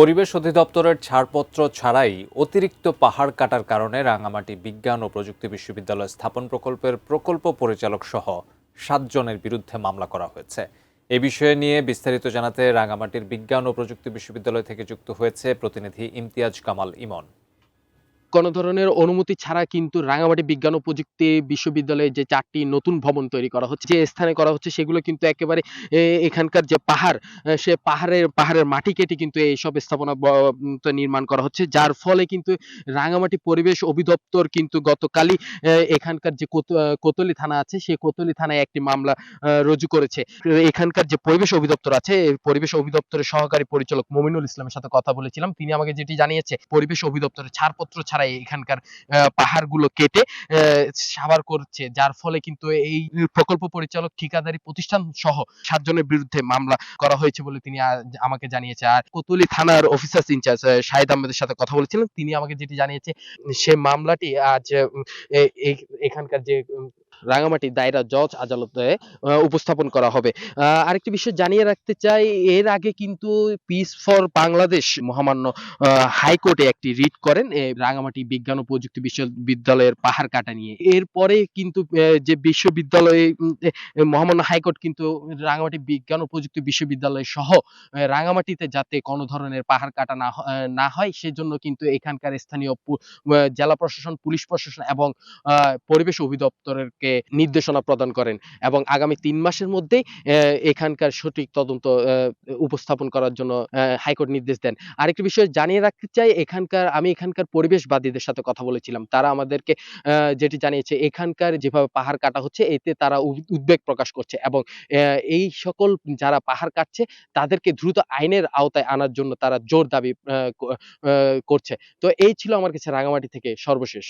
পরিবেশ অধিদপ্তরের ছাড়পত্র ছাড়াই অতিরিক্ত পাহাড় কাটার কারণে রাঙামাটি বিজ্ঞান ও প্রযুক্তি বিশ্ববিদ্যালয় স্থাপন প্রকল্পের প্রকল্প পরিচালক সহ ৭ জনের বিরুদ্ধে মামলা করা হয়েছে। এ বিষয়ে নিয়ে বিস্তারিত জানাতে রাঙামাটির বিজ্ঞান ও প্রযুক্তি বিশ্ববিদ্যালয় থেকে যুক্ত হয়েছে প্রতিনিধি ইমতিয়াজ কামাল ইমন। কোনো ধরনের অনুমতি ছাড়া কিন্তু রাঙামাটি বিজ্ঞান ও প্রযুক্তি বিশ্ববিদ্যালয়ে যে ৪ টি নতুন ভবন তৈরি করা হচ্ছে, যে স্থানে করা হচ্ছে সেগুলো কিন্তু একেবারে এখানকার যে পাহাড়, সে পাহাড়ের মাটি কেটে কিন্তু এইসব স্থাপনা নির্মাণ করা হচ্ছে। যার ফলে কিন্তু রাঙামাটি পরিবেশ অধিদপ্তর কিন্তু গতকালই এখানকার যে কোতোয়ালি থানা আছে, সেই কোতোয়ালি থানায় একটি মামলা রুজু করেছে। এখানকার যে পরিবেশ অধিদপ্তর আছে, এই পরিবেশ অধিদপ্তরের সহকারী পরিচালক মমিনুল ইসলামের সাথে কথা বলেছিলাম। তিনি আমাকে যেটি জানিয়েছে, পরিবেশ অধিদপ্তরের ছাড়পত্র ছাড়াই এখানকার পাহাড়গুলো কেটে সাবার করছে। যার ফলে কিন্তু এই প্রকল্প পরিচালক ঠিকাদারি প্রতিষ্ঠান সহ ৭ জনের বিরুদ্ধে মামলা করা হয়েছে বলে তিনি আমাকে জানিয়েছে। আর কোতোয়ালি থানার অফিসার ইনচার্জ শাহিদ আহমেদের সাথে কথা বলেছিলেন। তিনি আমাকে যেটি জানিয়েছে, সে মামলাটি আজ এ এ এখানকার যে রাঙামাটি দায়রা জজ আদালতে উপস্থাপন করা হবে। আরেকটি বিষয় জানিয়ে রাখতে চাই, এর আগে কিন্তু পিস ফর বাংলাদেশ মহামান্য হাইকোর্টে একটি রিট করেন রাঙামাটি বিজ্ঞান ও প্রযুক্তি বিশ্ববিদ্যালয়ের পাহাড় কাটা নিয়ে। এরপরে কিন্তু যে বিশ্ববিদ্যালয়ে মহামান্য হাইকোর্ট কিন্তু রাঙামাটি বিজ্ঞান ও প্রযুক্তি বিশ্ববিদ্যালয় সহ রাঙামাটিতে যাতে কোনো ধরনের পাহাড় কাটা না হয় সেজন্য কিন্তু এখানকার স্থানীয় জেলা প্রশাসন, পুলিশ প্রশাসন এবং পরিবেশ অধিদপ্তরকে নির্দেশনা প্রদান করেন এবং আগামী ৩ মাসের মধ্যেই এখানকার সঠিক তদন্ত উপস্থাপন করার জন্য হাইকোর্ট নির্দেশ দেন। আরেকটি বিষয় জানিয়ে রাখতে চাই, আমি এখানকার পরিবেশবাদীদের সাথে কথা বলেছিলাম। তারা আমাদেরকে যেটি জানিয়েছে, এখানকার যেভাবে পাহাড় কাটা হচ্ছে এতে তারা উদ্বেগ প্রকাশ করছে এবং এই সকল যারা পাহাড় কাটছে তাদেরকে দ্রুত আইনের আওতায় আনার জন্য তারা জোর দাবি করছে। তো এই ছিল আমার কাছে রাঙামাটি থেকে সর্বশেষ।